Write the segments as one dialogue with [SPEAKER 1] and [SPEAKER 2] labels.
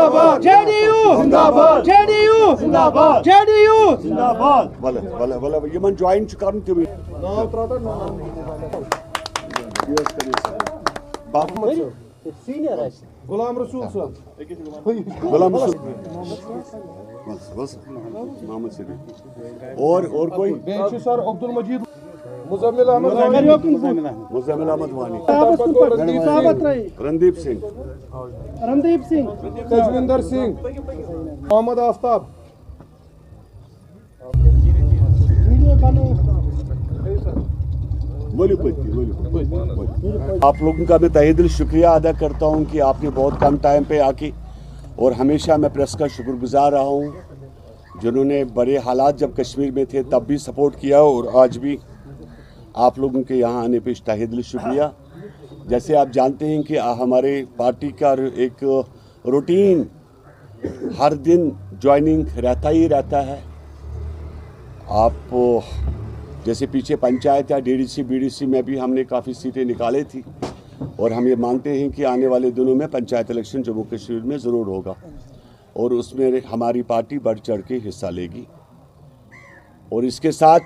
[SPEAKER 1] जिंदाबाद, जेडीयू जिंदाबाद, जेडीयू जिंदाबाद, जेडीयू जिंदाबाद।
[SPEAKER 2] Valla yıman join çıkarın tabii.
[SPEAKER 1] Ghulam Rasool साहब,
[SPEAKER 2] गुलाम रसूल मोहम्मद सिद्दीक और कोई
[SPEAKER 1] सर अब्दुल मजीद, मुजम्मिल अहमद
[SPEAKER 2] वानी,
[SPEAKER 1] रणदीप सिंह, तजविंदर सिंह, मोहम्मद आफ्ताब।
[SPEAKER 2] आप लोगों का मैं तहे दिल शुक्रिया अदा करता हूं कि आपने बहुत कम टाइम पे आके, और हमेशा मैं प्रेस का शुक्रगुजार रहा हूं जिन्होंने बड़े हालात जब कश्मीर में थे तब भी सपोर्ट किया, और आज भी आप लोगों के यहाँ आने पे तहे दिल शुक्रिया। जैसे आप जानते हैं कि हमारे पार्टी का एक रूटीन हर दिन ज्वाइनिंग रहता ही रहता है। आप जैसे पीछे पंचायत या डीडीसी बीडीसी में भी हमने काफ़ी सीटें निकाली थी, और हम ये मानते हैं कि आने वाले दिनों में पंचायत इलेक्शन जम्मू कश्मीर में ज़रूर होगा, और उसमें हमारी पार्टी बढ़ चढ़ के हिस्सा लेगी। और इसके साथ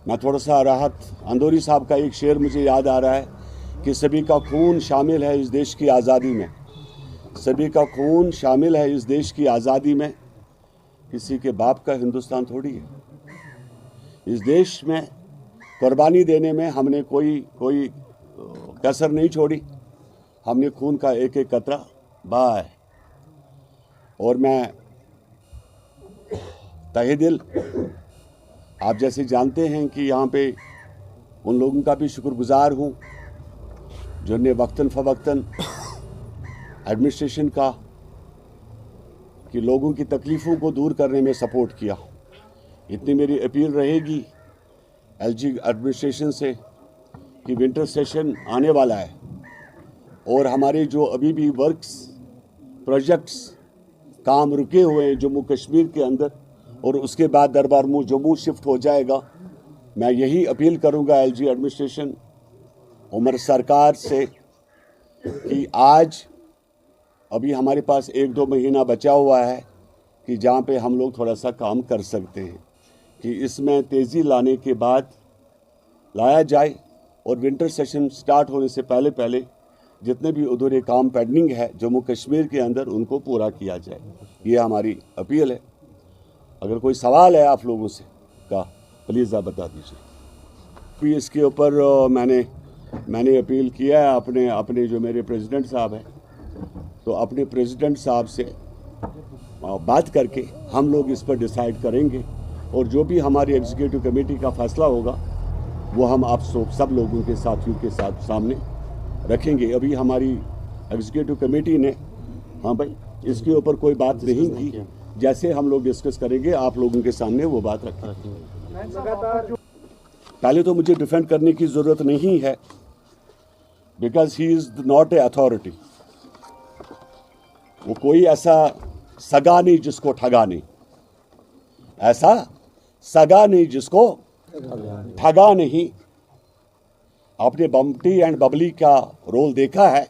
[SPEAKER 2] मैं थोड़ा सा राहत, अंदौरी साहब का एक शेर मुझे याद आ रहा है कि सभी का खून शामिल है इस देश की आज़ादी में, सभी का खून शामिल है इस देश की आज़ादी में, किसी के बाप का हिंदुस्तान थोड़ी है। इस देश में कुर्बानी देने में हमने कोई कसर नहीं छोड़ी, हमने खून का एक एक कतरा बहा है। और मैं तहे दिल आप जैसे जानते हैं कि यहाँ पे उन लोगों का भी शुक्रगुजार हूँ जिन्होंने वक्तन फ़वक्तन एडमिनिस्ट्रेशन का कि लोगों की तकलीफ़ों को दूर करने में सपोर्ट किया। इतनी मेरी अपील रहेगी एलजी एडमिनिस्ट्रेशन से कि विंटर सेशन आने वाला है, और हमारे जो अभी भी वर्क्स प्रोजेक्ट्स काम रुके हुए हैं जम्मू कश्मीर के अंदर, और उसके बाद दरबार मुँह जम्मू शिफ्ट हो जाएगा। मैं यही अपील करूंगा एलजी एडमिनिस्ट्रेशन उमर सरकार से कि आज अभी हमारे पास 1-2 महीना बचा हुआ है कि जहाँ पे हम लोग थोड़ा सा काम कर सकते हैं, कि इसमें तेज़ी लाने के बाद लाया जाए, और विंटर सेशन स्टार्ट होने से पहले जितने भी अधूरे काम पेंडिंग है जम्मू कश्मीर के अंदर उनको पूरा किया जाए। ये हमारी अपील है। अगर कोई सवाल है आप लोगों से का प्लीज़ आप बता दीजिए। फिर इसके ऊपर मैंने अपील किया है अपने जो मेरे प्रेसिडेंट साहब हैं, तो अपने प्रेसिडेंट साहब से बात करके हम लोग इस पर डिसाइड करेंगे, और जो भी हमारी एग्जीक्यूटिव कमेटी का फैसला होगा वो हम आप सब लोगों के साथियों के साथ सामने रखेंगे। अभी हमारी एग्जीक्यूटिव कमेटी ने हाँ भाई इसके ऊपर कोई बात नहीं की, जैसे हम लोग डिस्कस करेंगे आप लोगों के सामने वो बात रखेंगे। पहले तो मुझे डिफेंड करने की ज़रूरत नहीं है, because he is not a authority. वो कोई ऐसा सगा नहीं जिसको ठगा नहीं, ऐसा सगा नहीं जिसको ठगा नहीं। आपने बम्टी एंड बबली का रोल देखा है।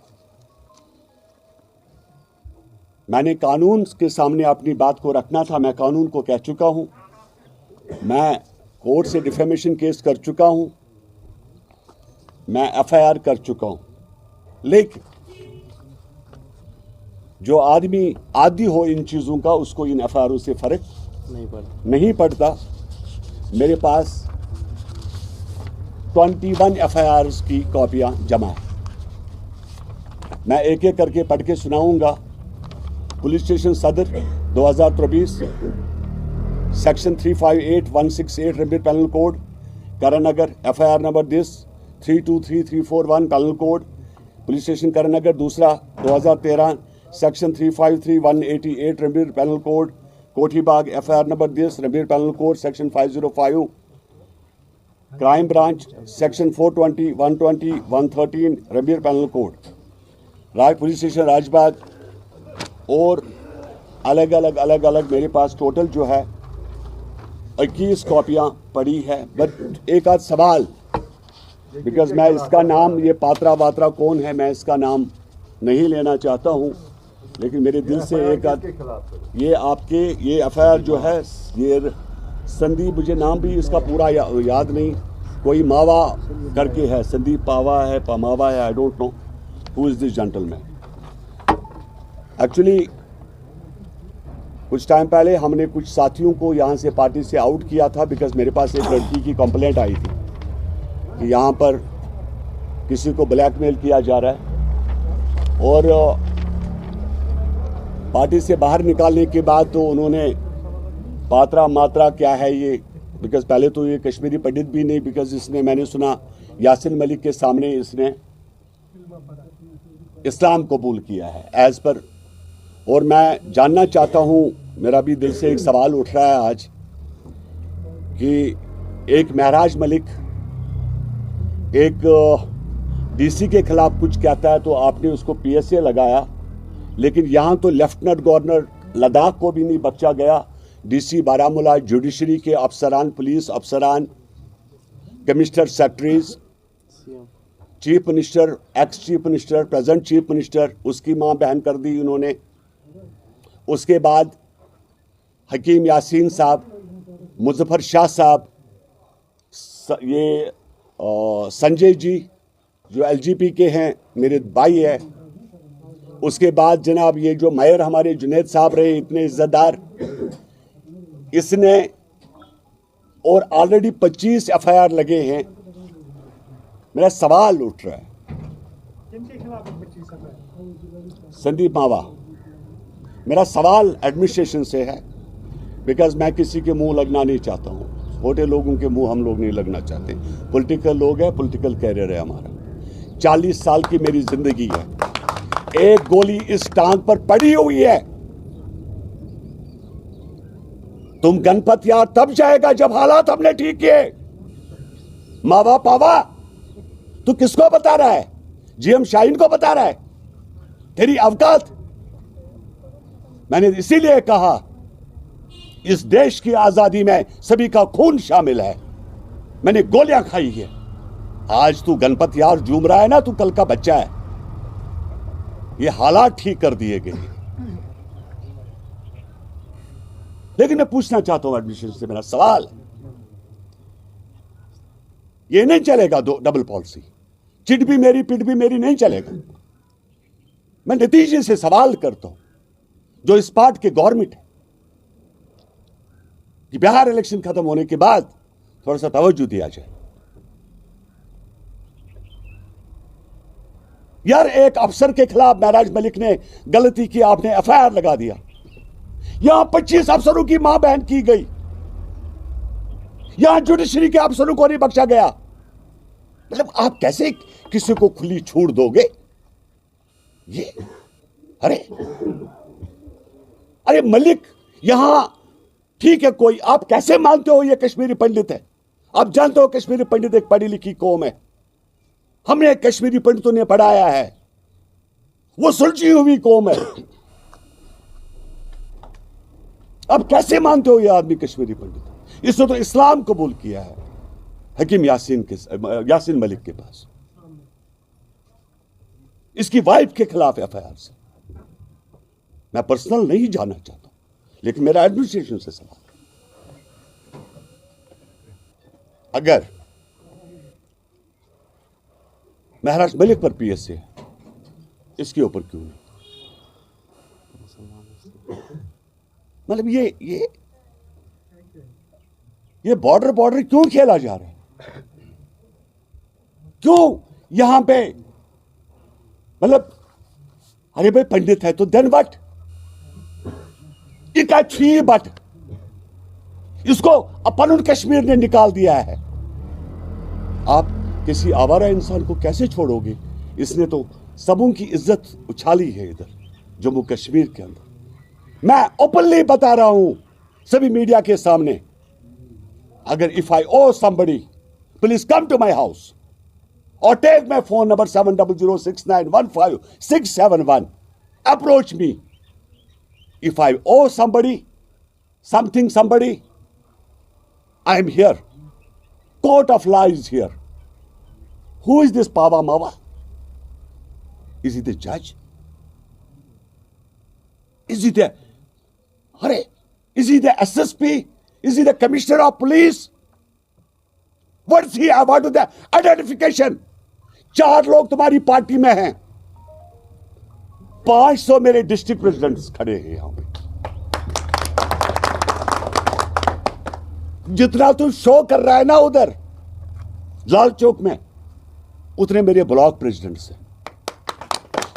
[SPEAKER 2] मैंने कानून के सामने अपनी बात को रखना था, मैं कानून को कह चुका हूं, मैं कोर्ट से डिफेमेशन केस कर चुका हूं, मैं एफआईआर कर चुका हूं। लेकिन जो आदमी आदी हो इन चीज़ों का उसको इन एफआईआरों से फर्क नहीं पड़ता। मेरे पास 21 एफआईआर्स की कॉपियां जमा है। मैं एक एक करके पढ़ के सुनाऊंगा। पुलिस स्टेशन सदर 2024 section 358168 railway penal code Karan Nagar FIR number this 323341 penal code police station Karan Nagar. दूसरा 2013 section 353188 railway penal code Kothibagh FIR number this railway penal code section 505 crime branch section 420 120 113 railway penal code Raj police station Rajbagh. और अलग अलग मेरे पास total जो है 21 कॉपियां पड़ी है। बट एक आध सवाल, बिकॉज मैं इसका नाम, ये पात्रा वात्रा कौन है, मैं इसका नाम नहीं लेना चाहता हूं। लेकिन मेरे दिल से एक ये आपके ये एफआईआर जो है, ये संदीप, मुझे नाम भी इसका पूरा याद नहीं, कोई मावा करके है, संदीप पावा है, पमावा है, I don't know who is this gentleman. Actually कुछ टाइम पहले हमने कुछ साथियों को यहाँ से पार्टी से आउट किया था, बिकॉज मेरे पास एक लड़की की कंप्लेंट आई थी कि यहाँ पर किसी को ब्लैकमेल किया जा रहा है, और पार्टी से बाहर निकालने के बाद तो उन्होंने पात्रा मात्रा क्या है ये, बिकॉज पहले तो ये कश्मीरी पंडित भी नहीं, बिकॉज इसने, मैंने सुना यासिन मलिक के सामने इसने इस्लाम कबूल किया है एज पर। और मैं जानना चाहता हूँ, मेरा भी दिल से एक सवाल उठ रहा है आज कि एक महराज मलिक एक डीसी के खिलाफ कुछ कहता है तो आपने उसको पीएसए लगाया, लेकिन यहाँ तो लेफ्टिनेंट गवर्नर लद्दाख को भी नहीं बख्शा गया, डीसी बारामूला, जुडिशरी के अफसरान, पुलिस अफसरान, commissioner secretaries, chief minister, ex chief minister, present chief minister, उसकी मां बहन कर दी उन्होंने। उसके बाद हकीम यासीन साहब, मुजफ्फर शाह साहब, ये संजय जी जो एलजीपी के हैं, मेरे भाई है। उसके बाद जनाब ये जो मेयर हमारे जुनैद साहब रहे, इतने इज्जतदार, इसने, और ऑलरेडी 25 एफआईआर लगे हैं। मेरा सवाल उठ रहा है, संदीप मावा, मेरा सवाल एडमिनिस्ट्रेशन से है, बिकॉज मैं किसी के मुंह लगना नहीं चाहता हूँ, छोटे लोगों के मुंह हम लोग नहीं लगना चाहते। पॉलिटिकल लोग हैं, पॉलिटिकल कैरियर है हमारा, 40 साल की मेरी जिंदगी है, एक गोली इस टांग पर पड़ी हुई है। तुम गणपत यार तब जाएगा जब हालात हमने ठीक किए। मावा पावा तू किसको बता रहा है? जीएम शाहीन को बता रहा है? तेरी औकात? मैंने इसीलिए कहा इस देश की आजादी में सभी का खून शामिल है, मैंने गोलियां खाई है। आज तू गणपत यार झूम रहा है ना, तू कल का बच्चा है। ये हालात ठीक कर दिए गए, लेकिन मैं पूछना चाहता हूं एडमिनिस्ट्रेशन से, मेरा सवाल, ये नहीं चलेगा दो डबल पॉलिसी, चिट भी मेरी पिट भी मेरी नहीं चलेगा। मैं नतीजे से सवाल करता हूं, जो इस पार्ट के गवर्नमेंट है कि बिहार इलेक्शन खत्म होने के बाद थोड़ा सा तवज्जो दिया जाए। यार एक अफसर के खिलाफ महराज मलिक ने गलती की, आपने एफआईआर लगा दिया, यहां 25 अफसरों की मां बहन की गई, यहां जुडिशरी के अफसरों को नहीं बख्शा गया। मतलब आप कैसे किसी को खुली छूट दोगे? ये अरे मलिक यहां ठीक है, कोई आप कैसे मानते हो ये कश्मीरी पंडित है? आप जानते हो कश्मीरी पंडित एक पढ़ी लिखी कौम है, हमने कश्मीरी पंडितों ने पढ़ाया है, वो सुलझी हुई कौम है। अब कैसे मानते हो ये आदमी कश्मीरी पंडित है? इसने तो इस्लाम कबूल किया है हकीम यासीन मलिक के पास, इसकी वाइफ के खिलाफ एफआईआर से। मैं पर्सनल नहीं जाना चाहता, लेकिन मेरा एडमिनिस्ट्रेशन से सवाल, अगर महराज मलिक पर पीएसए है, इसके ऊपर क्यों नहीं? मतलब ये बॉर्डर क्यों खेला जा रहा है? क्यों यहां पे, मतलब अरे भाई पंडित है तो देन व्हाट? इट अच्छी बट इसको अपन कश्मीर ने निकाल दिया है। आप किसी आवारा इंसान को कैसे छोड़ोगे? इसने तो सबों की इज्जत उछाली है इधर जम्मू कश्मीर के अंदर। मैं ओपनली बता रहा हूं सभी मीडिया के सामने, अगर if I oh somebody please come to my house or take my phone number 7006915671. Approach me. If I owe somebody, somebody, I am here. Court of law is here. Who is this Pava Mava? Is he the judge? he the is he the SSP? Is he the Commissioner of Police? What is he? What is the identification? 4 लोग तुम्हारी party में हैं, 500 मेरे district presidents खड़े हैं यहां पे। जितना तू शो कर रहा है ना उधर लाल चौक में, उतने मेरे ब्लॉक प्रेसिडेंट्स हैं।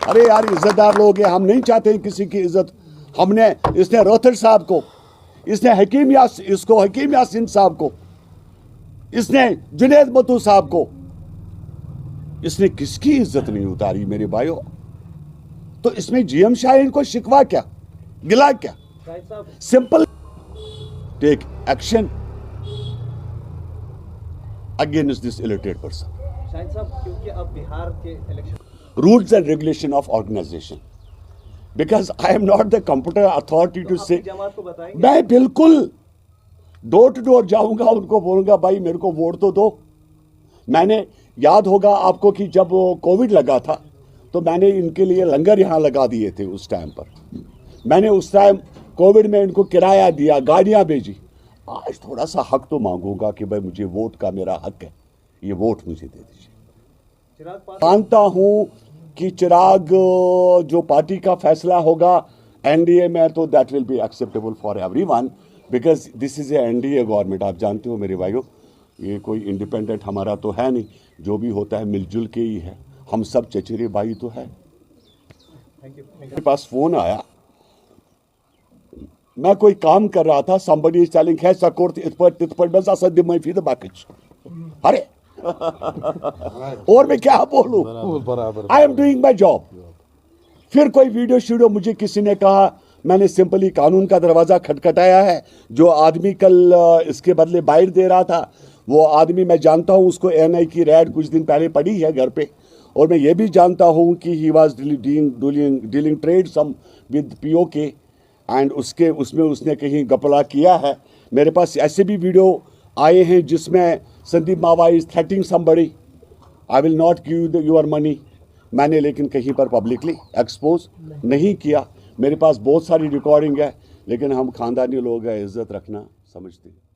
[SPEAKER 2] अरे यार, इज्जतदार लोग हैं, हम नहीं चाहते हैं किसी की इज्जत। हमने इसने रोहतक साहब को, इसने हकीम यासीन साहब को, इसने जुनैद मत्तू साहब को, इसने किसकी इज्जत नहीं उतारी मेरे भाइयों। तो इसमें जीएम शाहीन को शिकवा क्या, गिला क्या? Simple, take action against this illiterate person.
[SPEAKER 3] Shaheen साहब, क्योंकि अब बिहार के election
[SPEAKER 2] rules and regulation of organisation, because I am not the computer authority to say.
[SPEAKER 3] जमात को बताएंगे?
[SPEAKER 2] मैं बिल्कुल डोर टू डोर जाऊंगा, उनको बोलूंगा भाई मेरे को वोट तो दो। मैंने, याद होगा आपको कि जब कोविड लगा था तो मैंने इनके लिए लंगर यहां लगा दिए थे उस टाइम पर। मैंने उस टाइम कोविड में इनको किराया दिया, गाड़ियां भेजी। आज थोड़ा सा हक तो मांगूंगा कि भाई मुझे वोट का मेरा हक है, ये वोट मुझे दे दीजिए। मानता हूं कि चिराग जो पार्टी का फैसला होगा एनडीए में, तो that will be acceptable for everyone, because this is a NDA government. आप जानते हो मेरे भाइयों, ये कोई इंडिपेंडेंट हमारा तो है नहीं, जो भी होता है मिलजुल के ही है। हम सब चचेरे भाई तो है। मेरे पास फोन आया, मैं कोई काम कर रहा था, somebody is telling है सकोर्ट इतपट बस असद दिमाई फी द बाकिश। अरे और मैं क्या बोलूं, I am doing my job. फिर कोई वीडियो मुझे किसी ने कहा, मैंने सिंपली कानून का दरवाजा खटखटाया है। जो आदमी कल इसके बदले बाइट दे रहा था, वो आदमी मैं जानता हूं, उसको एनआई की रेड कुछ दिन पहले पड़ी है घर पे। और मैं ये भी जानता हूं कि he was dealing trade some with POK and उसमें उसने कहीं गपला किया है। मेरे पास ऐसे भी वीडियो आए हैं जिसमें संदीप मावा is threatening somebody, I will not give your money. मैंने लेकिन कहीं पर पब्लिकली एक्सपोज नहीं किया। मेरे पास बहुत सारी रिकॉर्डिंग है, लेकिन हम खानदानी लोग हैं, इज्जत रखना समझते हैं।